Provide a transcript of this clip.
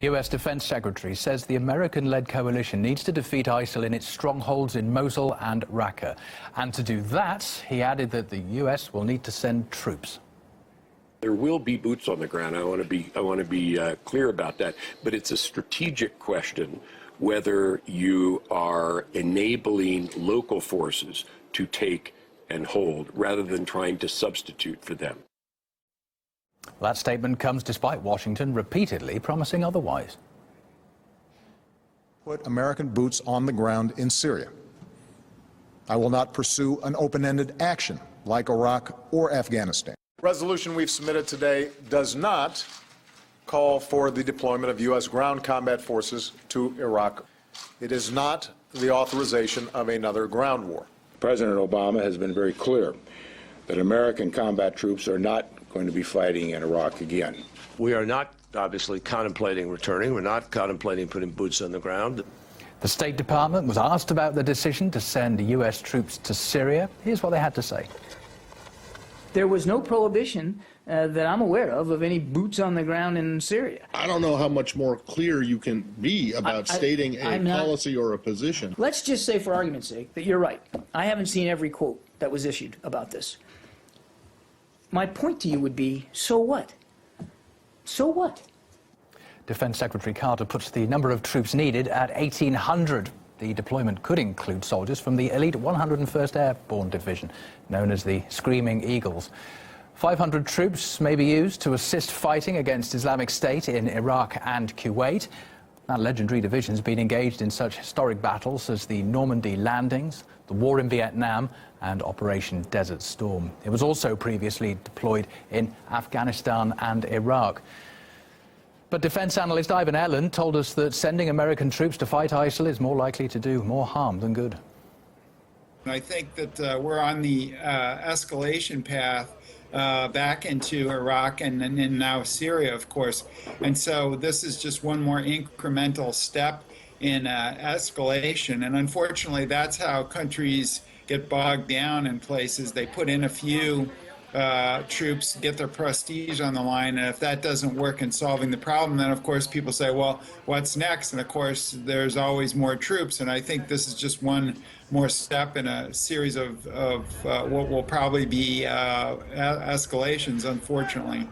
U.S. Defense Secretary says the American-led coalition needs to defeat ISIL in its strongholds in Mosul and Raqqa. And to do that, he added that the U.S. will need to send troops. There will be boots on the ground. I want to be clear about that. But it's a strategic question whether you are enabling local forces to take and hold rather than trying to substitute for them. That statement comes despite Washington repeatedly promising otherwise. Put American boots on the ground in Syria. I will not pursue an open-ended action like Iraq or Afghanistan. The resolution we've submitted today does not call for the deployment of U.S. ground combat forces to Iraq. It is not the authorization of another ground war. President Obama has been very clear that American combat troops are not going to be fighting in Iraq again. We are not obviously contemplating returning. We're not contemplating putting boots on the ground. The State Department was asked about the decision to send U.S. troops to Syria. Here's what they had to say. There was no prohibition that I'm aware of any boots on the ground in Syria. I don't know how much more clear you can be about stating a policy or a position. Let's just say, for argument's sake, that you're right. I haven't seen every quote that was issued about this. My point to you would be, so what? So what? Defense Secretary Carter puts the number of troops needed at 1,800. The deployment could include soldiers from the elite 101st Airborne Division, known as the Screaming Eagles. 500 troops may be used to assist fighting against Islamic State in Iraq and Kuwait. That legendary division's been engaged in such historic battles as the Normandy landings, the war in Vietnam, and Operation Desert Storm. It was also previously deployed in Afghanistan and Iraq. But defense analyst Ivan Elland told us that sending American troops to fight ISIL is more likely to do more harm than good. I think that we're on the escalation path back into Iraq and now Syria, of course. And so this is just one more incremental step in escalation. And unfortunately, that's how countries get bogged down in places. They put in a few troops, get their prestige on the line, and if that doesn't work in solving the problem, then of course people say, well, what's next? And of course there's always more troops, and I think this is just one more step in a series of what will probably be escalations, unfortunately.